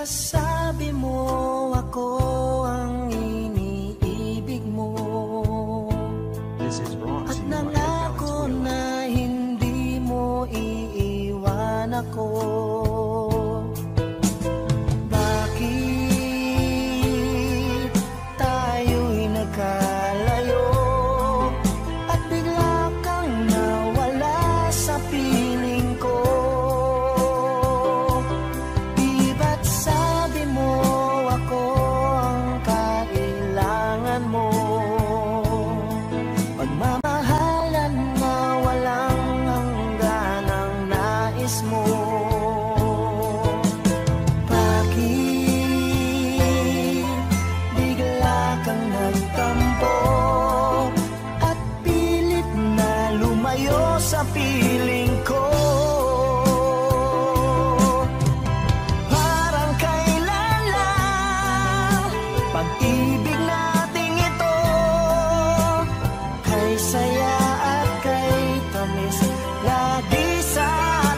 sabi mo ako ang iniibig mo, at nangako na hindi mo iiwan ako. Bakit tayo'y nagkalayo at bigla kang nawala sa piling ko? Di ba't sabi mo ako ang kailangan mo? Pagmamahalan na walang hanggan ang nais mo. Bakit bigla kang nagtampo at pilit na lumayo sa piling ko? Parang kailan lang pag-ibig nating ito, kay saya at kay tamis, lagi sa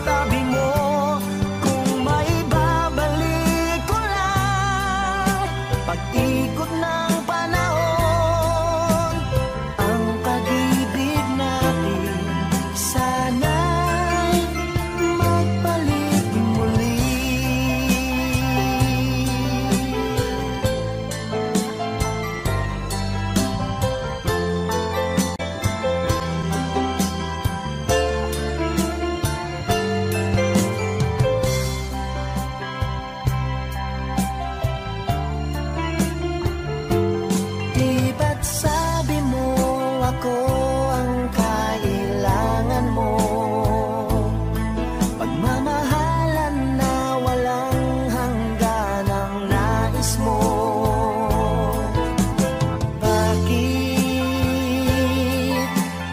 tabi mo. Kung maibabalik ko lang pag-ikot ng panahon, ang pag-ibig natin sana'y magbalik muli. Di ba't sabi mo ako ang kailangan mo? Pagmamahalan na walang hanggan ang nais mo. Bakit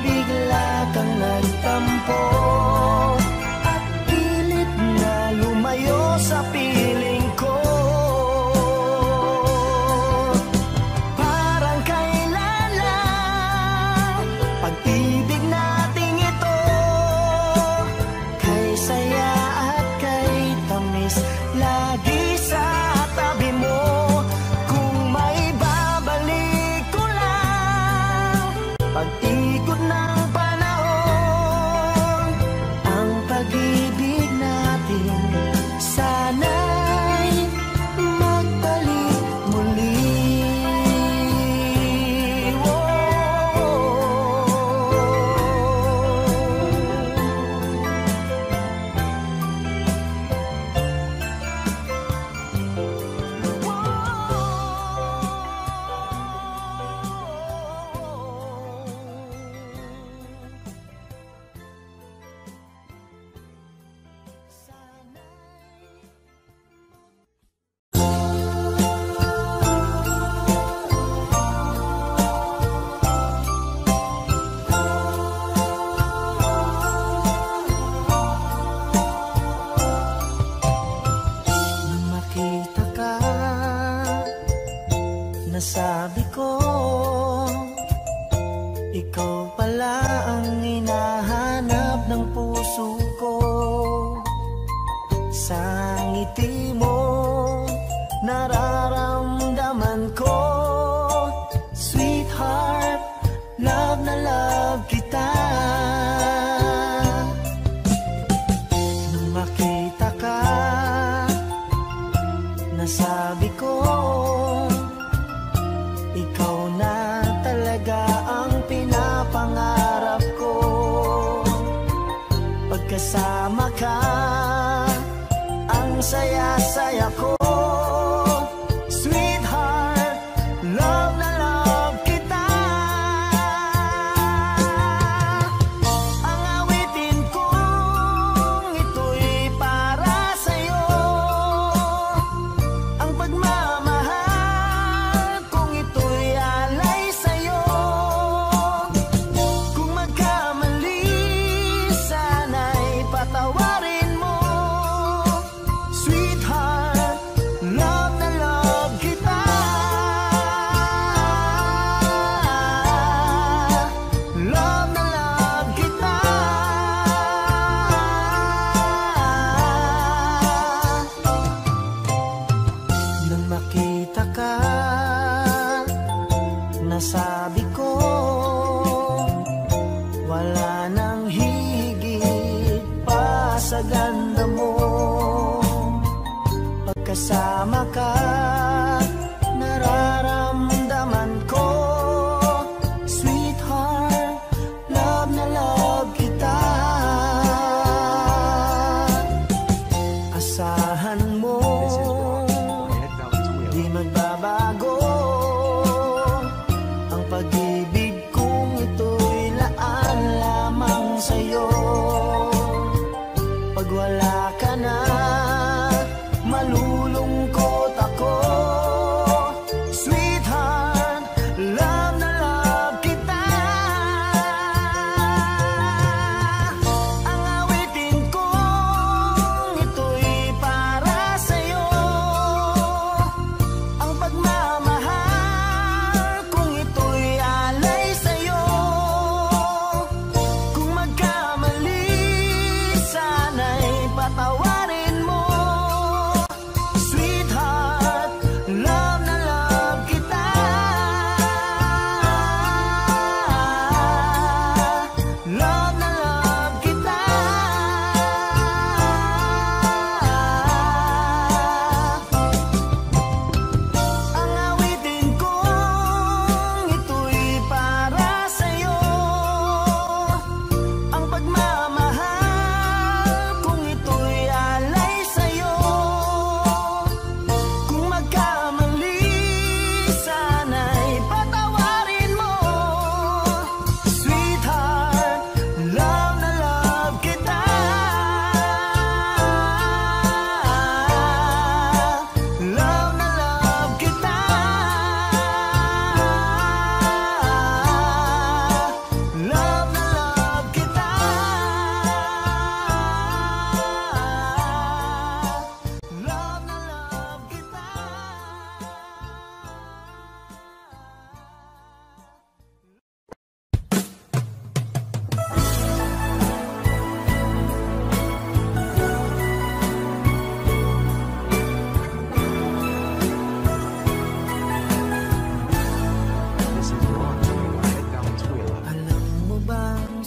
bigla kang nagtampo at pilit na lumayo sa piling ko? Parang kailan lang pag-ibig nating ito, kay saya at kay tamis, lagi sa tabi mo. Kung maibabalik ko lang pag-ikot ng panahon, ang pag-ibig natin sana'y magbalik muli. Nang makita ka, nasabi ko, ikaw pala ang hinahanap ng puso ko. Sa ngiti mo, nararamdaman ko, sweetheart, love na love kita. Nang makita ka, nasabi ko, ikaw na talaga ang pinapangarap ko. Pagkasama ka, ang saya-saya ko. Sweetheart, love na love kita. Ang awitin kong ito'y para sa'yo, ang pagmamahal kong ito'y alay sa'yo. Kung magkamali, sana'y patawarin mo. Sweetheart,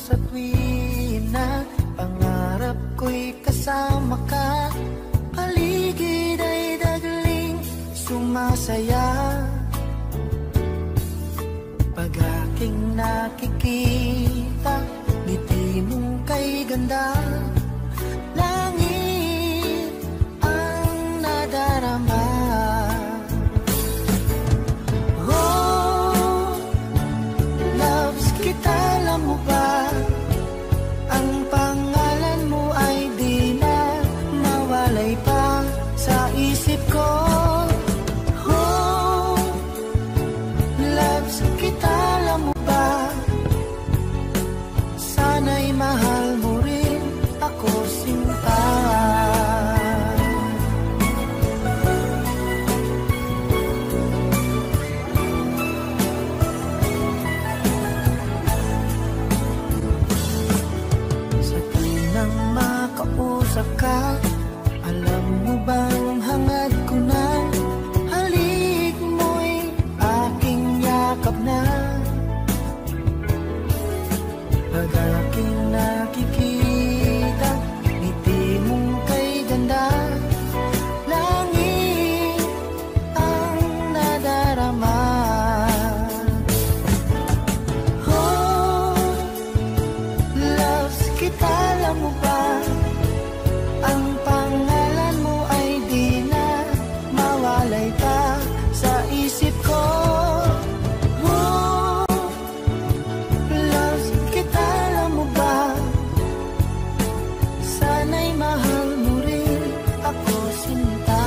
sa tuwin na pangarap ko'y kasama ka. Paligid ay dagling sumasaya. Pag aking nakikita, ngiti mong kay ganda, langit ang nadarama. Oh, loves kita, alam mo ba? Ang pangalan mo ay di na mawalay pa sa isip ko. Oh, loves kita, alam mo ba? Sana'y mahal mo rin ako, sinta. Sa tuwing makausap ka, alam mo bang hangad ko na halik mo'y aking yakap na. Pag aking nakikita, ngiti mong kay ganda, langit ang nadarama. Oh, loves kita, alam mo ba? Ang pangalan mo ay di na mawalay pa sa isip ko. Oh, loves kita, alam mo ba? Sana'y mahal mo rin ako, sinta.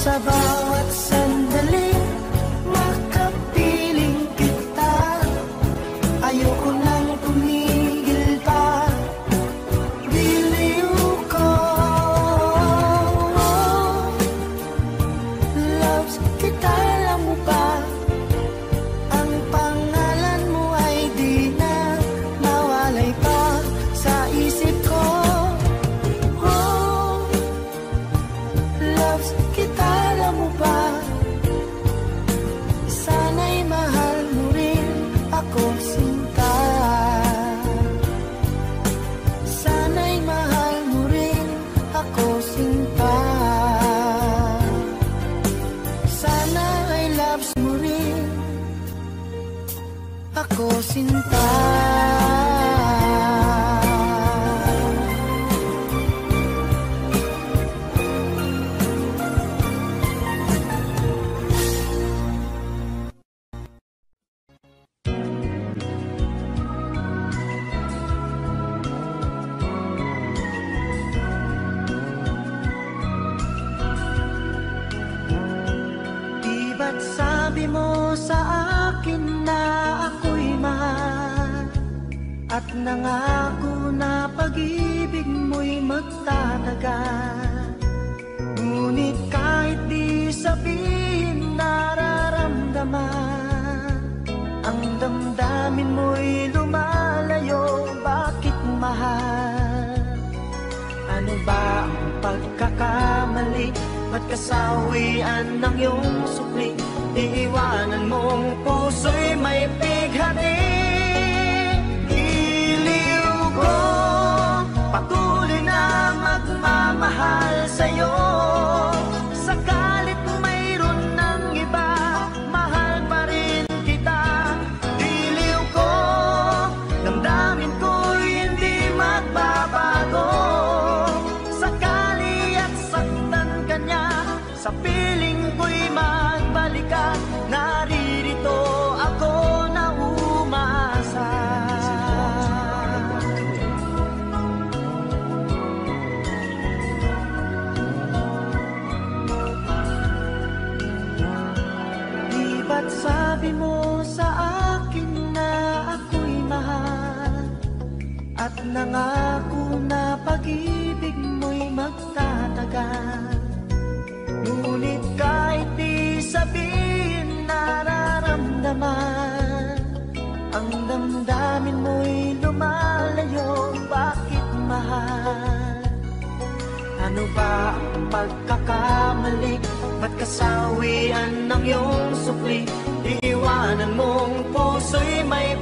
Sa bawat sandali, makapiling kita. Ayoko nang tumigil pa. Biliw ko. Loves kita, alam mo ba? Ang pangalan mo ay di na mawalay pa sa isip ko. Oh, loves kita, alam mo ba? Sana'y mahal mo rin ako, sinta. Sana'y mahal mo rin ako, sinta. Sana ay loves mo rin ako, sinta. Di ba't sabi mo sa akin na ako'y mahal, at nangako na pag-ibig mo'y magtatagal. Ngunit kahit di sabihin nararamdaman, ang damdamin mo'y lumalayo. Bakit, mahal? Ano ba ang pagkakamali? Ba't kasawian ng iyong sukli? Iiwanan mong puso'y may bighati. Iliw ko, patuloy na magmamahal sa'yo. Sakalit mayroon ng iba, mahal pa rin kita. Iliw ko, damdamin ko'y hindi magbabago. Sakali at saktan ka niya, sa piling ko'y magbalikan. Naririto ako na umasa. Di ba't sabi mo sa akin na ako'y mahal, at nangako na pag-ibig mo'y magtatagal. Ngunit kahit di sabihin nararamdaman, ang damdamin mo'y lumalayo. Bakit, mahal? Ano ba ang pagkakamali? Ba't kasawian ng iyong sukli? Iiwanan mong puso'y may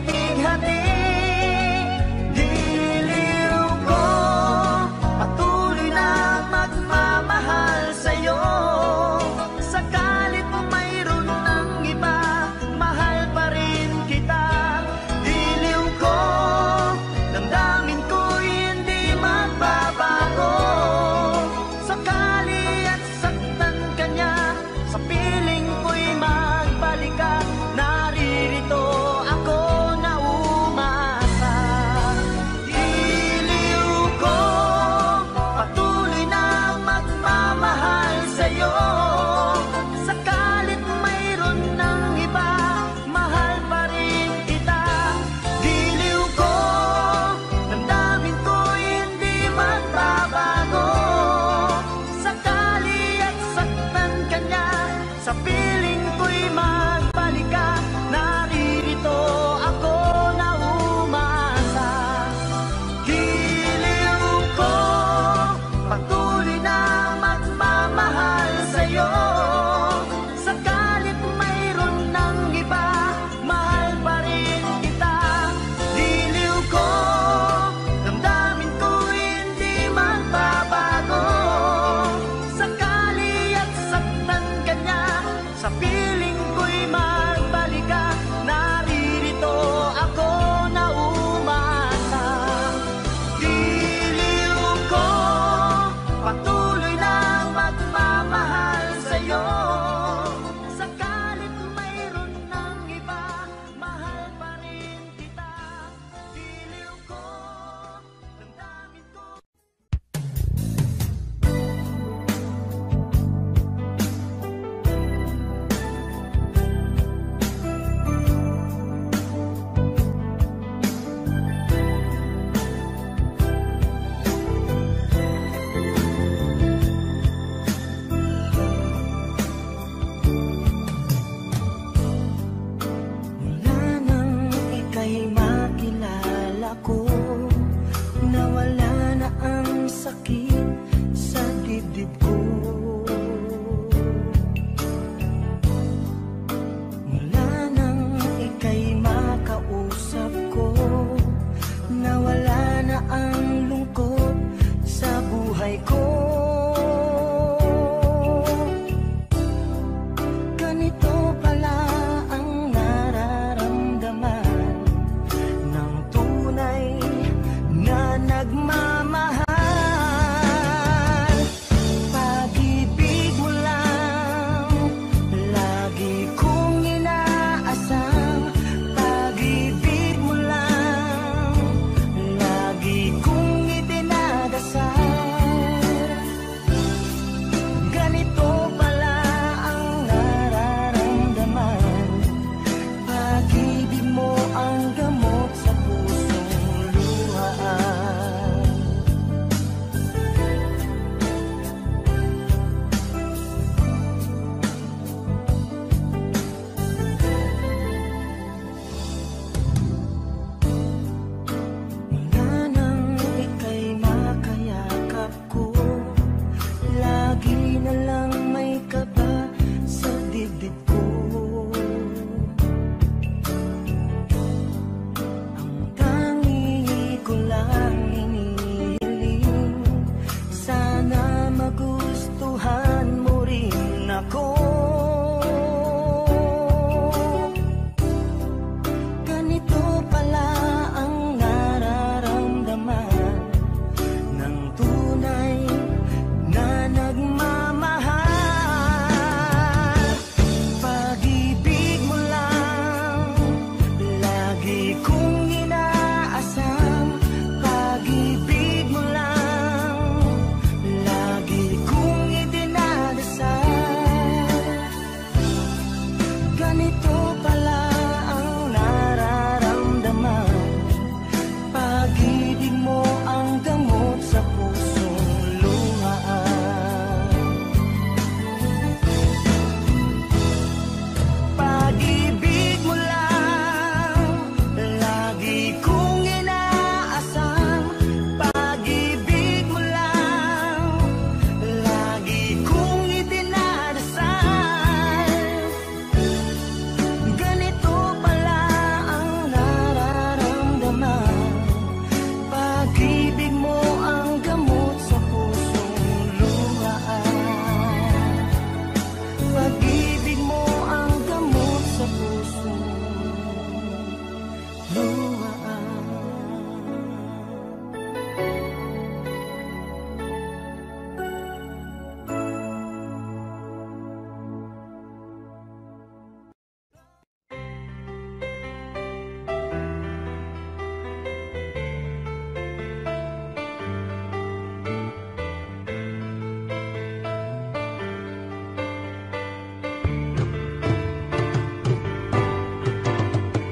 luwaan.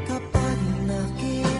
Kapag nakita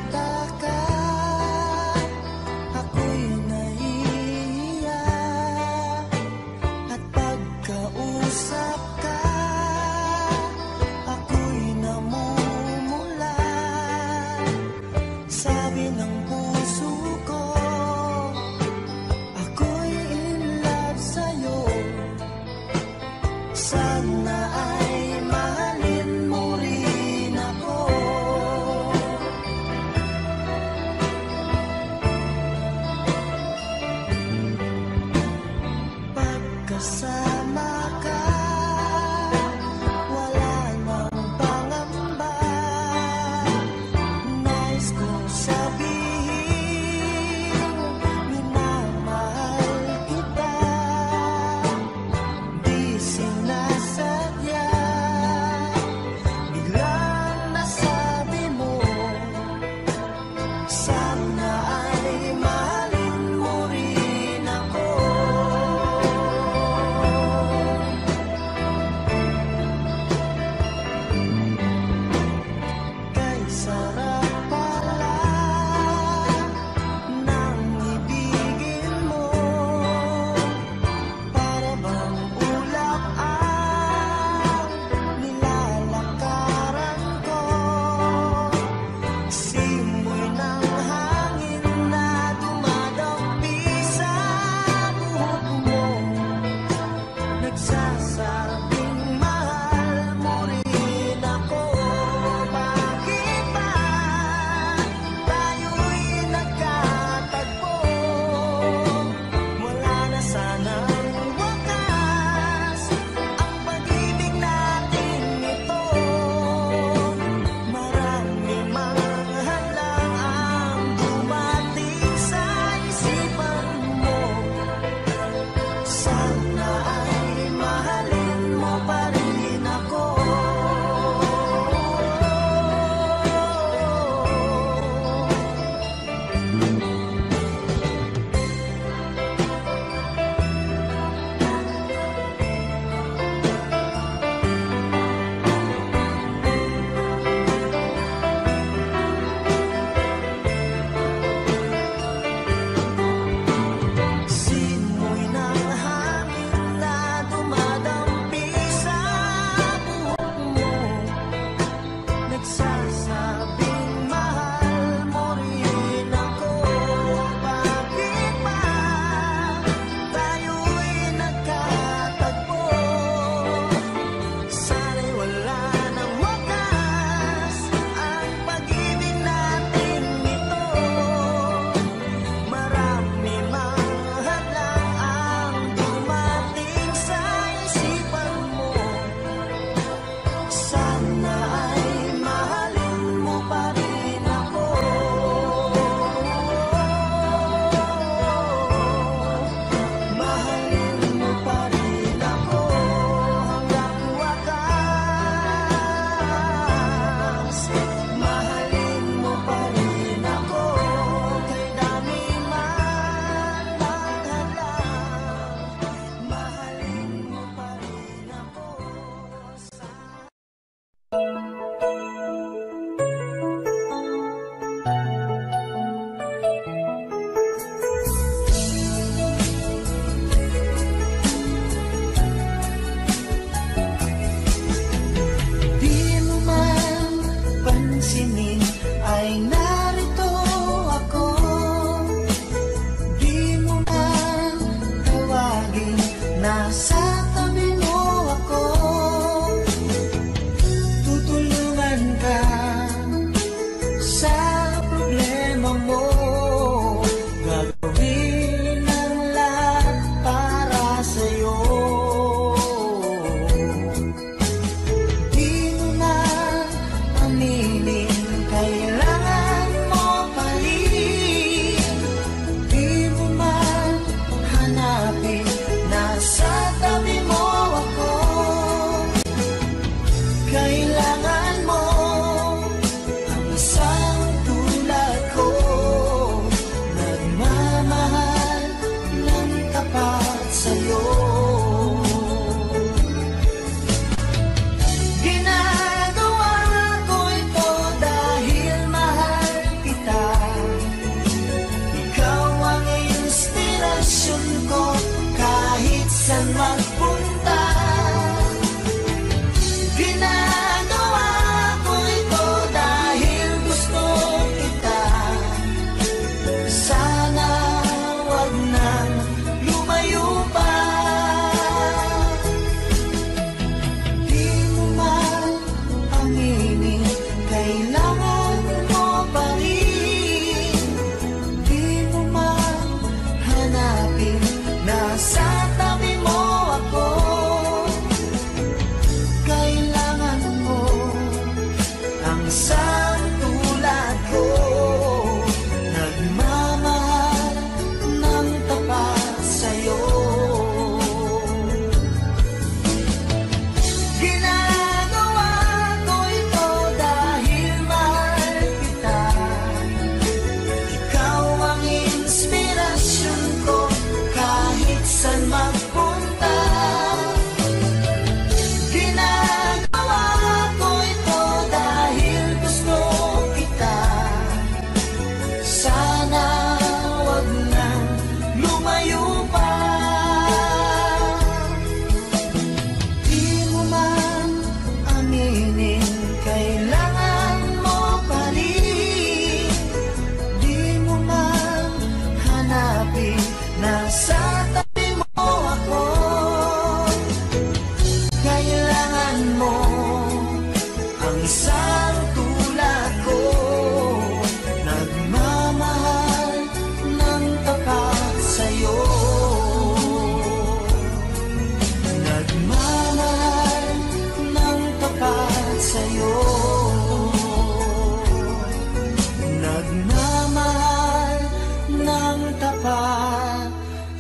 pa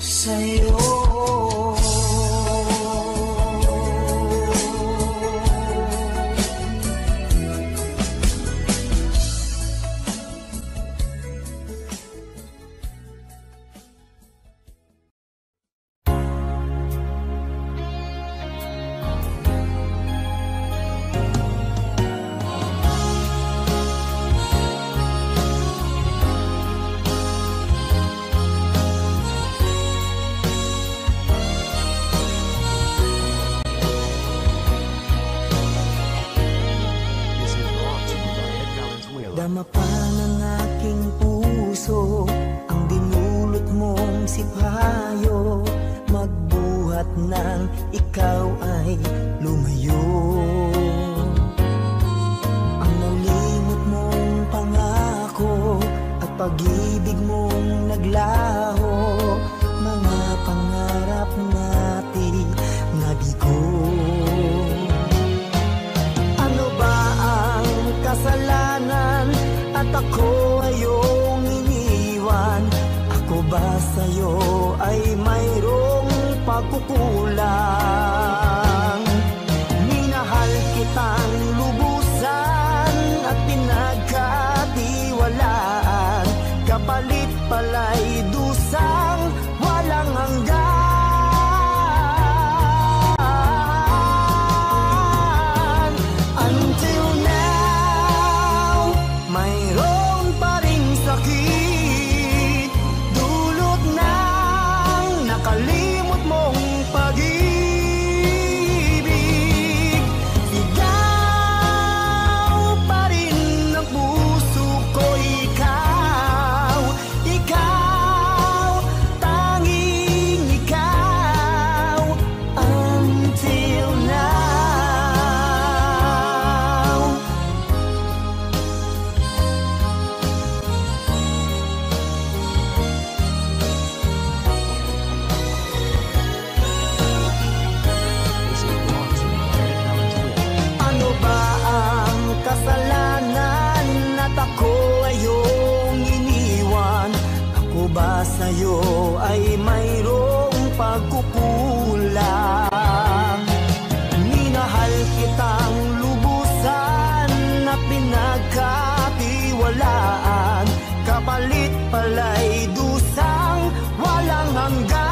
sa'yo. Damapa ng aking puso ang dinulot mong sipayo, magbuhat ng ikaw ay lumayo. Ang nalimot mong pangako at pag-ibig mong naglaho, mga pangarap natin nabigo. Ano ba ang kasalanan at ako ay iyong iniwan? Ako ba sa'yo ay mayroong pagkukulang? Minahal kitang lubusan at pinagkatiwalaan, kapalit pala'y dusang walang hanggan. Until now, mayroon pa ring sakit, dulot ng nakalimot mong pag-ibig. Sigaw pa rin ng puso ko, ikaw, ikaw, tanging ikaw. Until now. Ano ba ang kasalanan at ako ay iyong iniwan? Ako ba sa'yo ay mayroong pagkukulang? Minahal kitang lubusan at pinagkatiwalaan, kapalit pala'y dusang walang hanggan.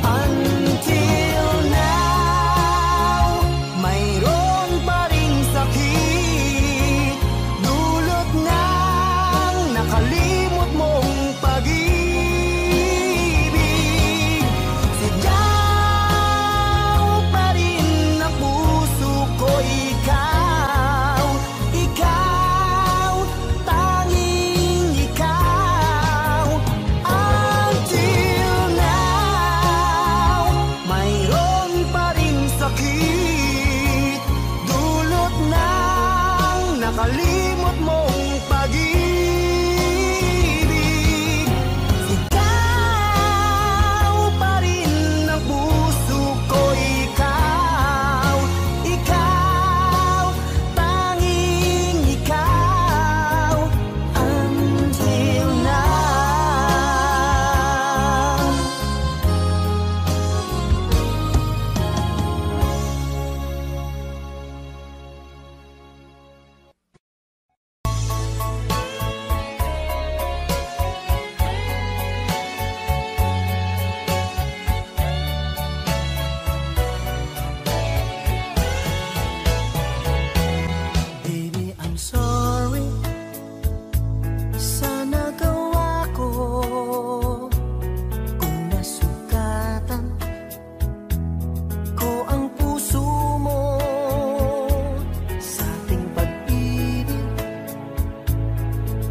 Until now, mayroon pa ring sakit, dulot ng nakalimot mong pag-ibig. Sigaw pa rin ang puso ko, ikaw, ikaw, tanging ikaw. Until now, mayroon pa ring sakit, dulot ng nakalimot mong pag-ibig. Sigaw pa rin ang puso ko, ikaw, ikaw, tanging ikaw. Until now. Baby, I'm sorry sa nagawa ko, kung nasugatan ko ang puso mo sa ating pag-ibig.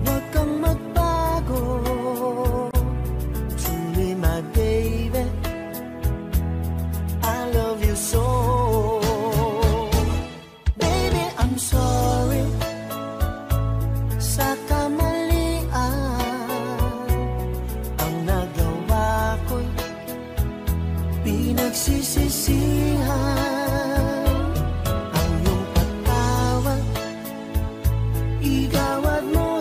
Huwag kang magbago, truly my baby, I love you so. Baby, I'm sorry sa kamalian, ang nagawa ko'y pinagsisisihan. Ang iyong patawad, igawad mo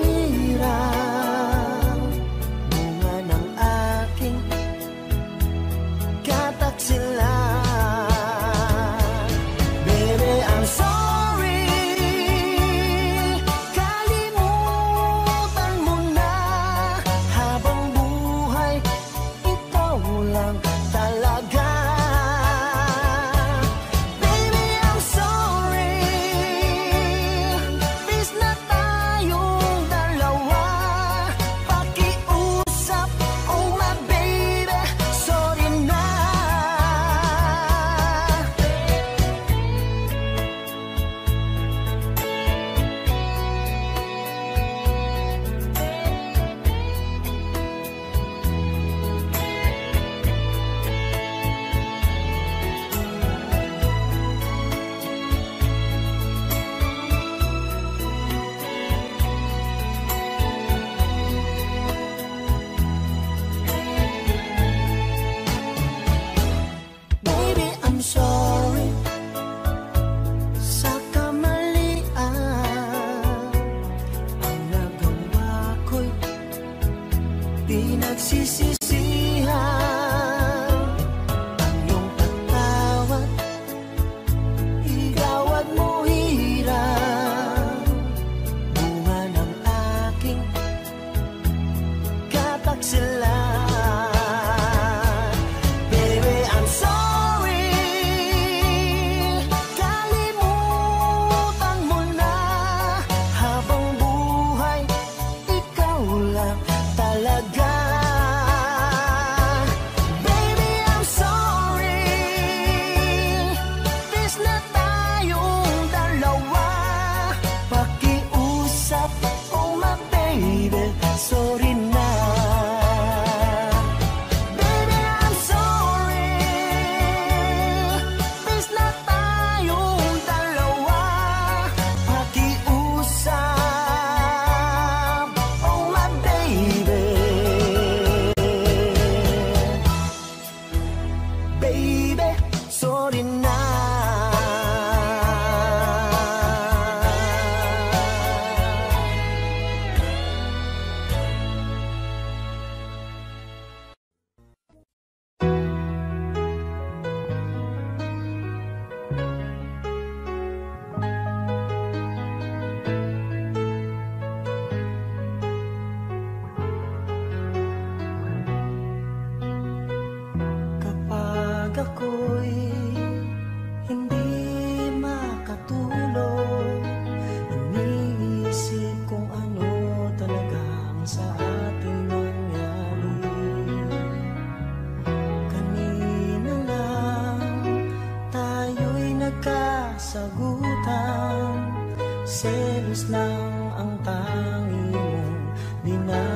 selos lang ang tanging mong dinadailan.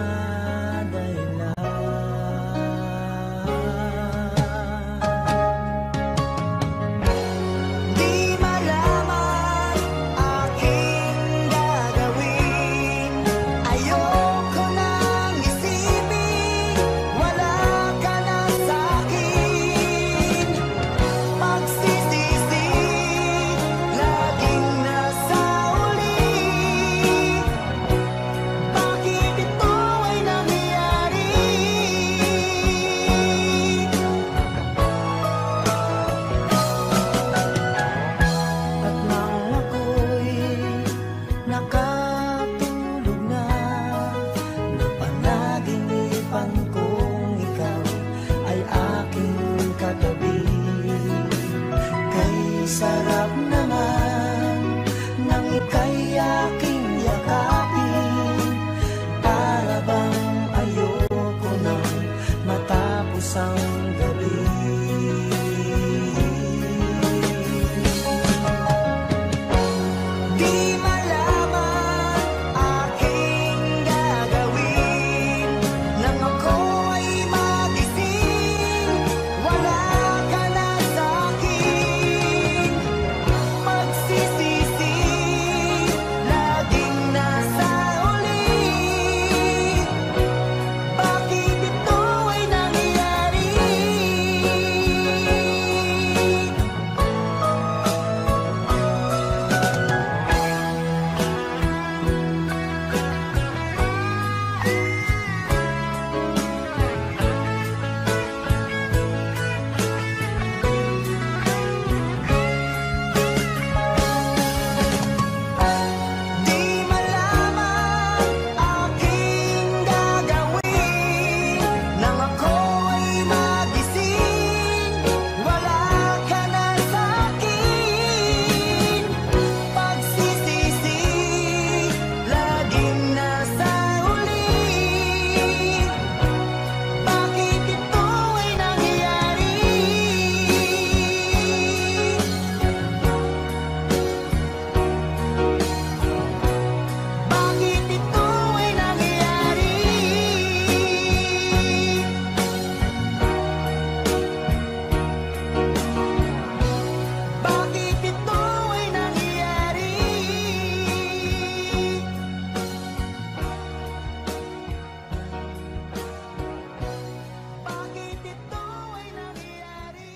Di malaman aking gagawin, ayoko nang isipin, wala ka na sa'kin. Pagsisisi, laging nasa uli. Bakit ito ay nangyari? At nang ako'y nakatulog na, napanaginipan kong ikaw ay aking katabi. Kay sarap naman nang ika'y aking yakapin, para bang ayoko nang matapos ang gabi. Di malaman aking gagawin, nang ako ay magising, wala ka na sa'kin. Pagsisisi, laging nasa uli. Bakit ito ay nangyari? Di malaman aking gagawin, nang ako ay magising, wala ka na sa'kin. Pagsisisi, laging nasa uli. Bakit ito ay nangyari? Bakit ito ay nangyari? Bakit ito ay nangyari? Bakit ito ay nangyari?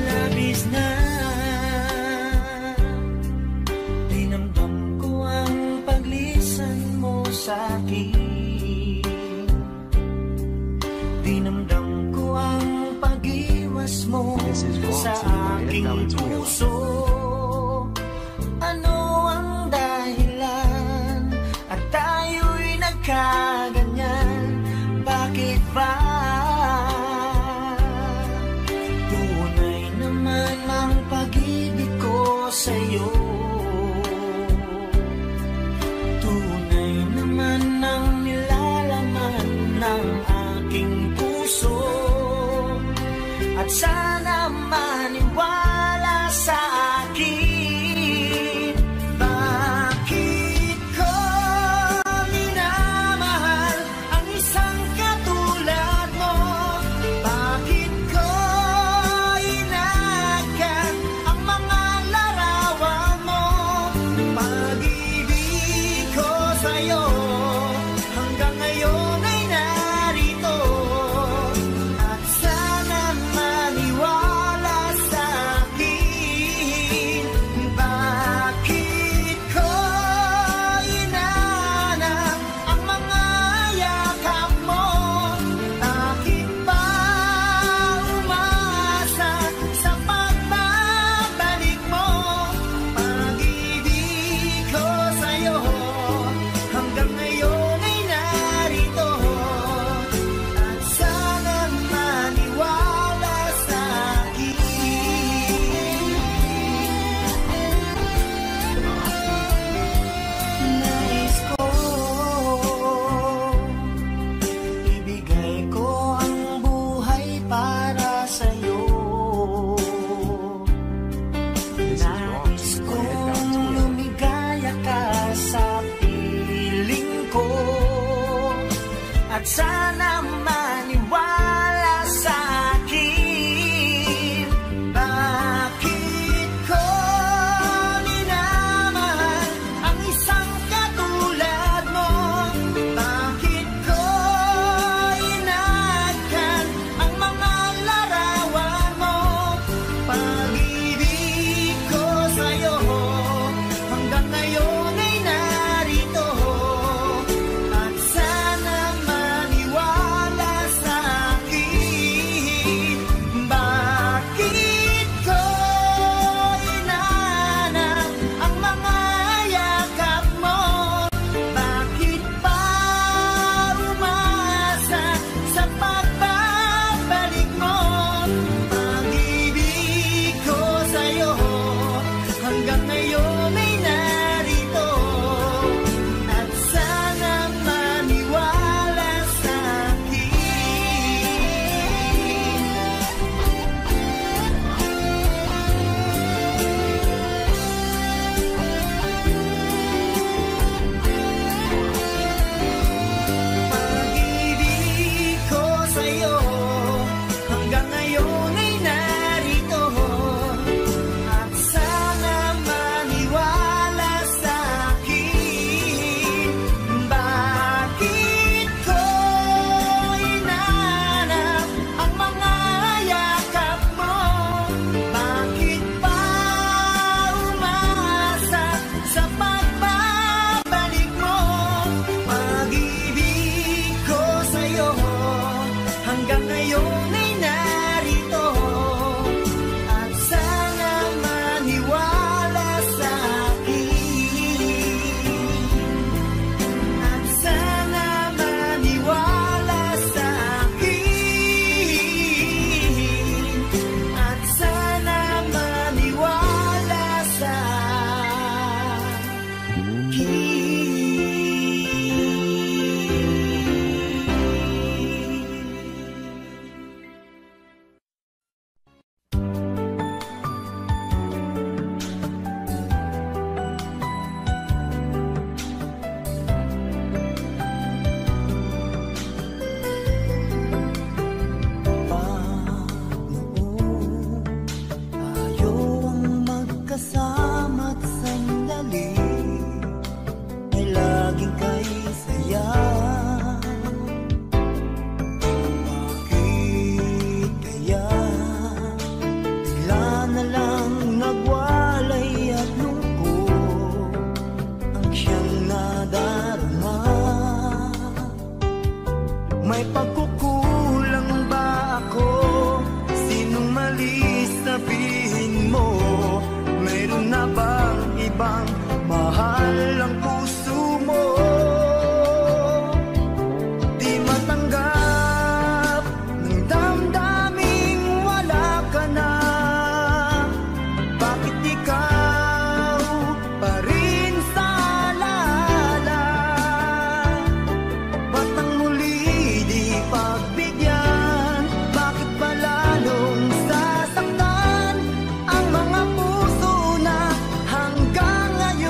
Labis na dinamdam ko ang paglisan mo sa'kin. Dinamdam ko ang pag-iwas mo sa aking puso. Ano ang dahilan at tayo'y nagkaganyan? Bakit ba? Tunay naman ang pag-ibig ko sa'yo. Tunay naman ang nilalaman ng aking puso. At sana maniwala sa akin. Bakit ko minamahal ang isang katulad mo? Bakit ko inaagad ang mga larawan at sana maniwala sa akin. Bakit ko minamahal ang isang katulad mo? Bakit ko inagkan ang mga larawan mo? Pag-ibig ko sa'yo hanggang ngayon ay narito, at sana maniwala sa akin. Bakit ko inanap ang mga yakap mo? Bakit pa umasa sa pagbabalik mo? Pag-ibig ko sa'yo hanggang ngayon ay narito, at sana maniwala sa akin. Pag-ibig ko sa'yo hanggang ngayon ay narito, at sana maniwala sa akin. Bakit ko inanap ang mga yakap mo? Bakit pa umasa sa pagbabalik mo? Pag-ibig ko sa'yo hanggang ngayon ay narito, at sana maniwala sa akin. At sana maniwala sa akin. At sana maniwala sa tayo ang magkasama't sandali ay laging kay saya. Bakit kaya bigla na lang nagwalay at lungkot ang siyang nadarama? May pagkukulang ba ako? Sinong mali sabihin mo? Mayroon na bang ibang mahal ang puso mo? Di matanggap ng damdaming wala ka na. Bakit ikaw pa rin sa alala? Ba't ang muli di pagbigyan? Bakit ba lalong sasaktan ang mga puso na hanggang ngayon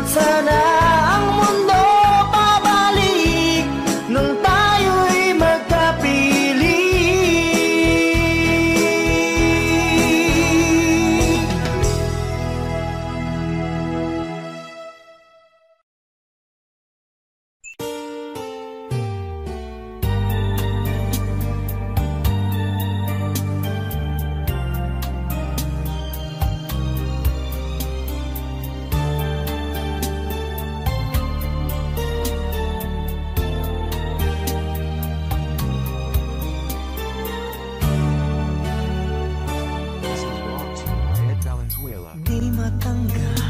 Sana ang mundo pabalik nang tayo'y magkapiling. This is brought to you by Ed Valenzuela. Di matanggap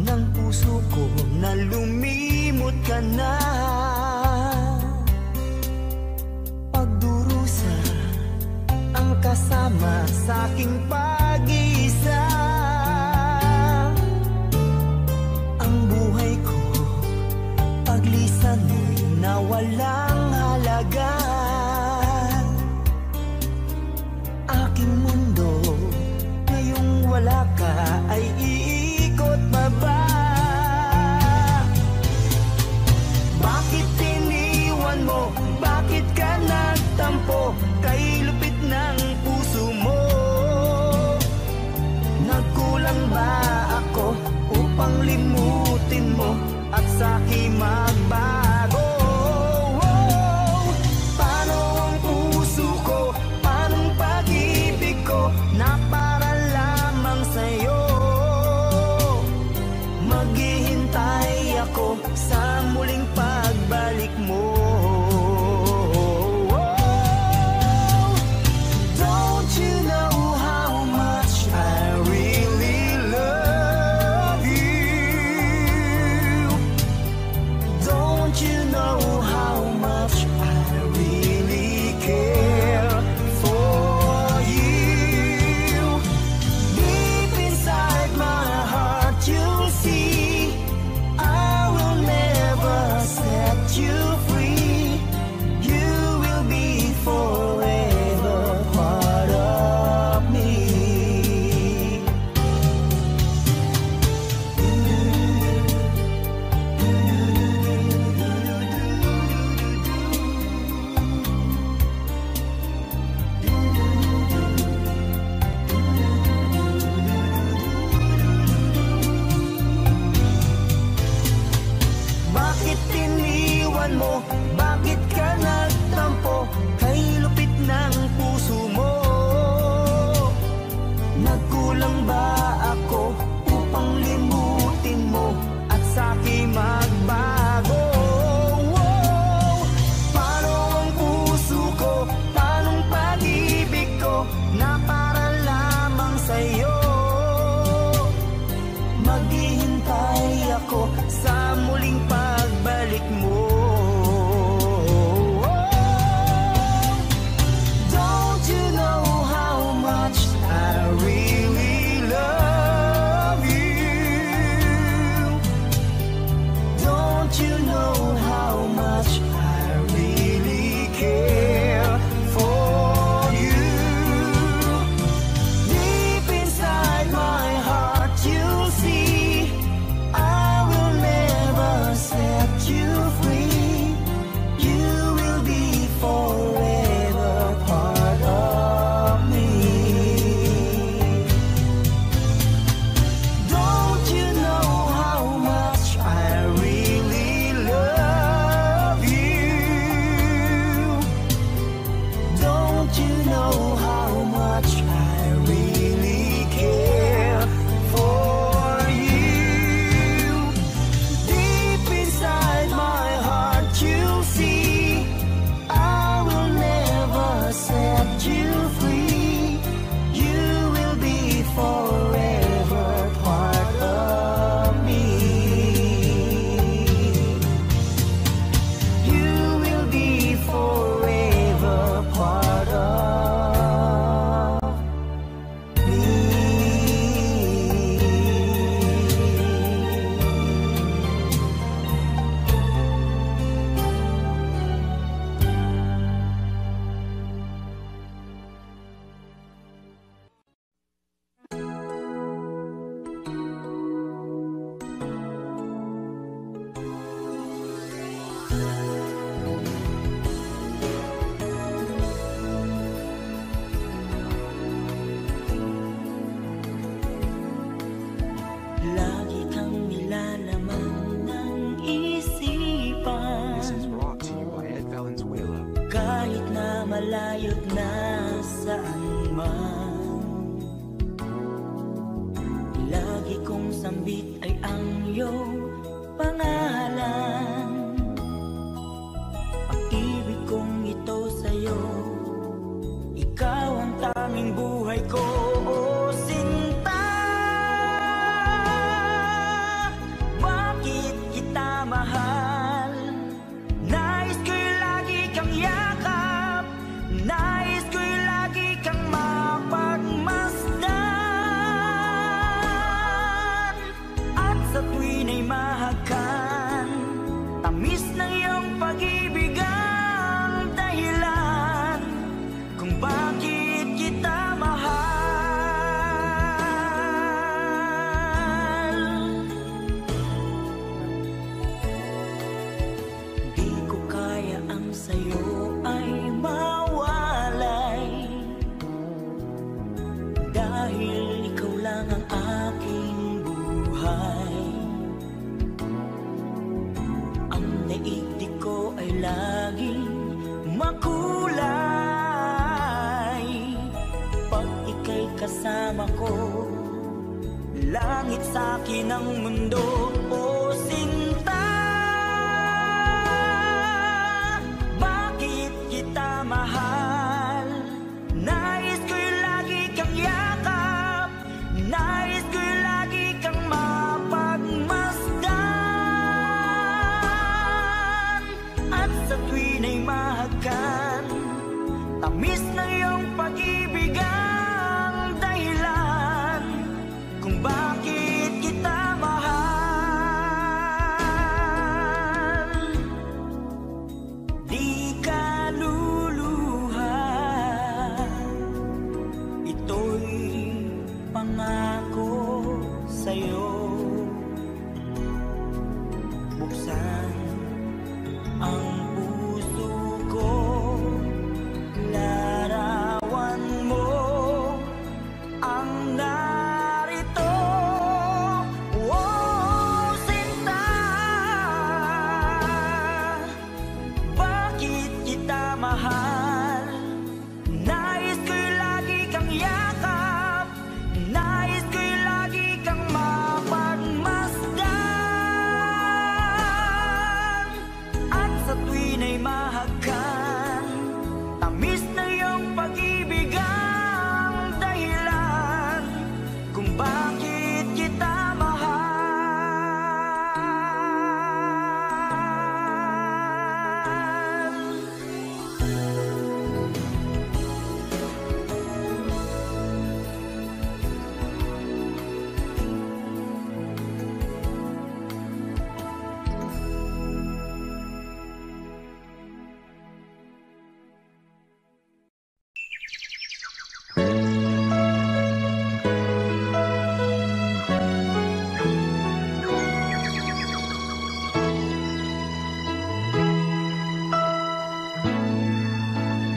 ng puso ko na lumimot ka na. Pagdurusa ang kasama sa aking pag-iisa. Ang buhay ko paglisan mo'y nawalang halaga. Aking mundo ngayong wala ka ay iikot pa ba? Bakit iniwan mo? Bakit ka nagtampo? Kay lupit ng puso mo. Nagkulang ba ako upang limutin mo at sa'kin magbago? Paano ang puso ko? Paanong pag-ibig ko na para lamang sa'yo? Maghihintay ako sa muling pagbalik mo. Don't you know how much I really love you? malayo't nasaan man. Lagi kong sambit ay ang iyong pangalan. Pag-ibig kong ito sa'yo, ikaw ang tanging buhay ko, oh sinta. Bakit kita mahal? Nais ko'y lagi kang yakap, nais ko'y lagi kang mapagmasdan. At sa tuwin ay mahakan, tamis ng iyong pag-ibig ang dahilan kung bakit kita mahal. Di ko kaya ang sayo ay mawalay, dahil ikaw lang ang aking buhay. Ang daigdig ko ay laging makulay pag ika'y kasama ko. Langit sa'kin ang mundo, oh sinta. Bakit kita mahal? Nais ko'y lagi kang yakap, nais ko'y lagi kang mapagmasdan. At sa tuwin ay mahagan, tamis ng iyong pag-ibig ang dahilan kung bakit kita mahal. Di ka luluha, ito'y pangako sa'yo. Buksan ang puso ko, larawan mo ang narito, oh sinta. Bakit kita mahal? Nais ko'y lagi kang yakap, nais ko'y lagi kang mapagmasdan. At sa tuwin ay mahagan, tamis na iyong pag-ibig ang dahilan kung bakit kita mahal.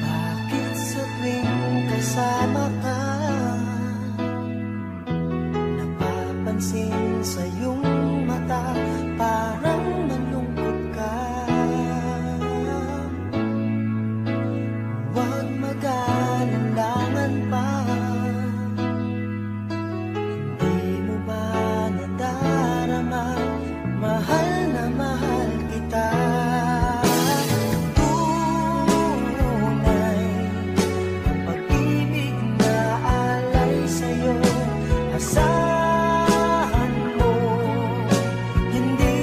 Bakit sa tuwing kasama ka, napapansin sa iyong mata parang malungkot ka? Huwag mag-alinlangan pa, hindi mo ba nadarama? Mahal na mahal kita. Tunay ang pag-ibig na alay sa'yo. Asahan mo, hindi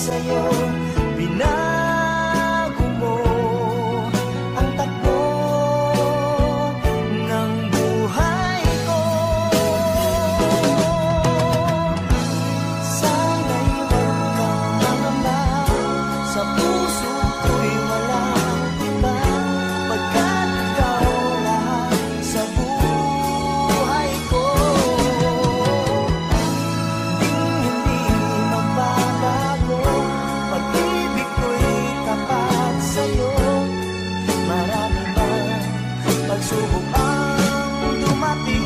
sa'yo. Binago mo ang takbo ng buhay ko. Sana'y huwag kang mangamba, sa puso ko'y walang iba, pagkat ikaw lahat sa buhay ko. Hindi magbabago, pag-ibig ko'y tapat sa'yo. Marami bang pagsubok ang dumating?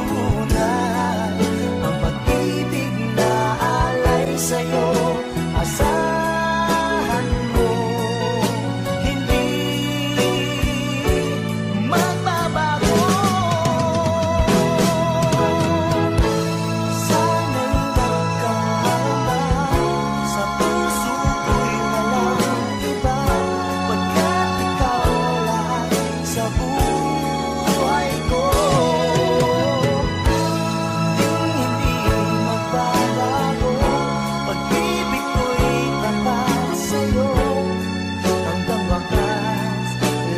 Tunay ang pag-ibig na alay sa'yo. Asahan mo, hindi magbabago. Sana'y huwag kang mangamba, sa puso ko'y walang iba, pagkat ikaw lahat sa buhay ko. Hindi magbabago, pag-ibig ko'y tapat sa'yo, hanggang wakas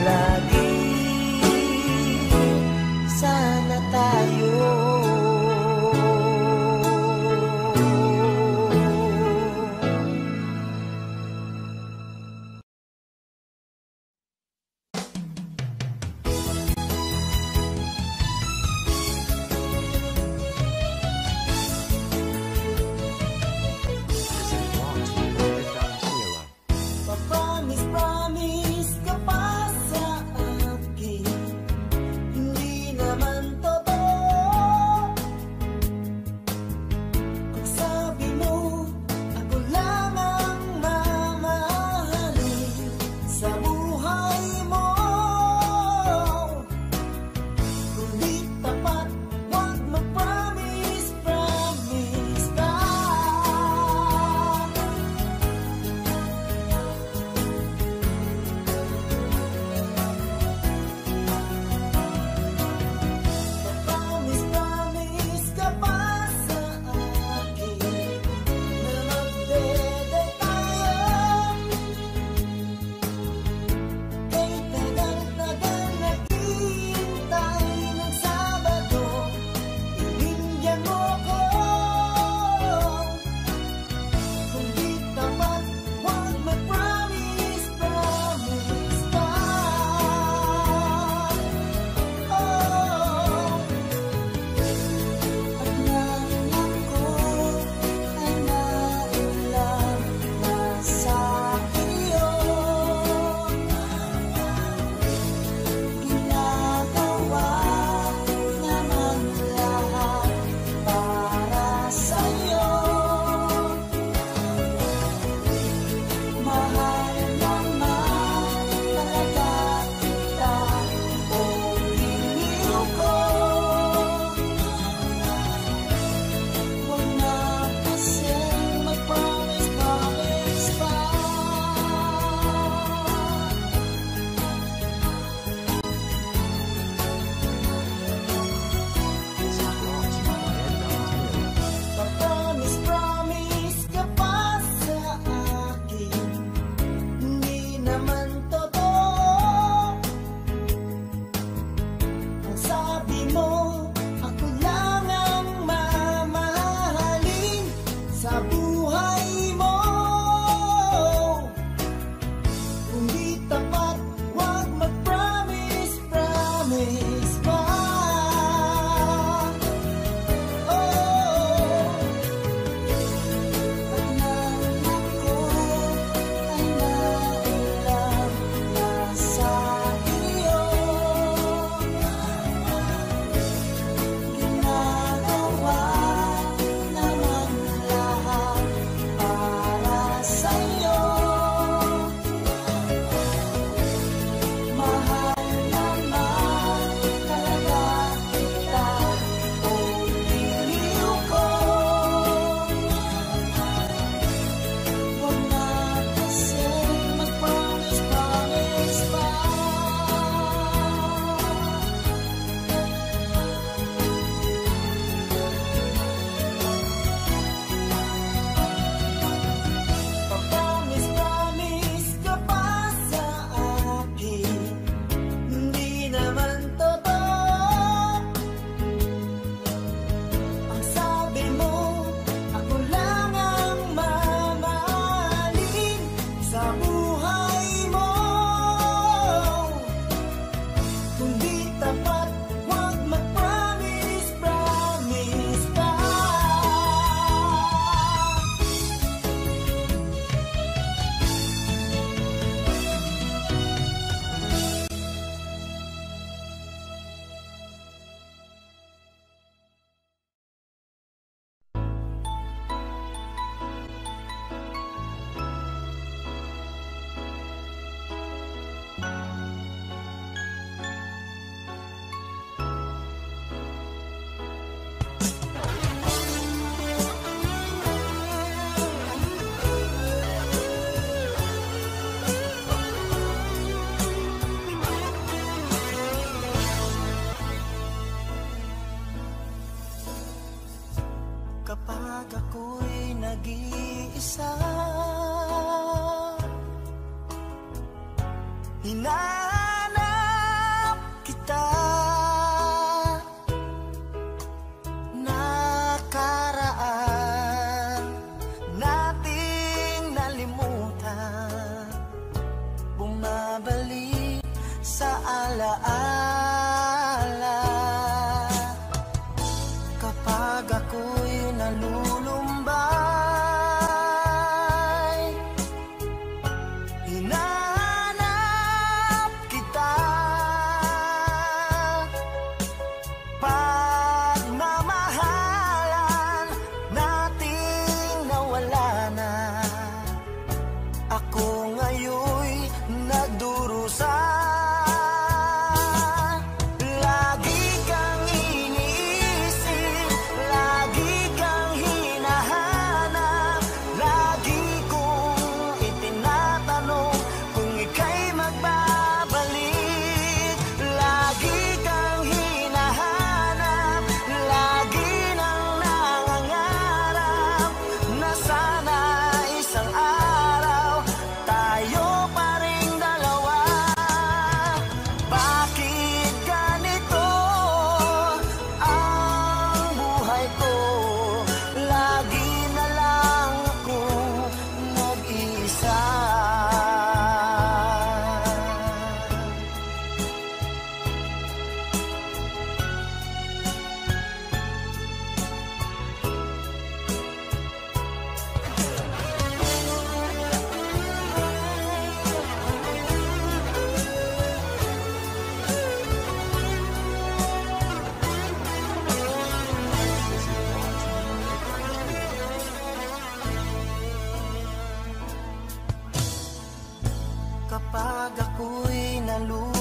lagi sana tayo. This is brought to you by Ed Valenzuela. Promise, promise ka pa sa akin, hindi naman totoo. Kung sabi mo, ako lang ang mamahalin sa buhay mo. Kung di tapat, huwag mag-promise, promise ka. Promise, promise ka pa sa akin, na magdede tayo. Kay tagal-tagal naghihintay ng Sabado, ibigyan mo ko. Kung di tapat, huwag mag-promise, promise ka. At nalaman ko ay naulan na sa iyo. Ginagawa naman lahat para sa'yo. Mahal naman talaga kita, o iniw ko. Huwag na kasing mag-promise, promise pa. This is brought to you by Ed Valenzuela. Promise, promise ka pa sa akin, hindi naman totoo. Ang sabi mo, ako lang ang mamahalin sa buhay mo. Kung di tapat, huwag mag-promise, promise pa. Pag-nalaman ko ay naulan na sa iyo. Ginagawa naman lahat mag-isa. Hinahanap kita, nakaraan nating nalimutan, bumabalik sa alaala. Kapag ako'y nalulumbay, hinahanap kita. Pagmamahalan nating nawala na, ako ngayon'y nagdurusa. Lagi kang iniisip, lagi kang hinahanap, lagi kong itinatanong kung ika'y magbabalik. Lagi kang hinahanap, lagi nang nangangarap na sana isang araw tayo pa ring dalawa. Bakit ganito ang buhay ko? Lagi na lang akong nag-iisa. Kapag ako'y nalulungkot,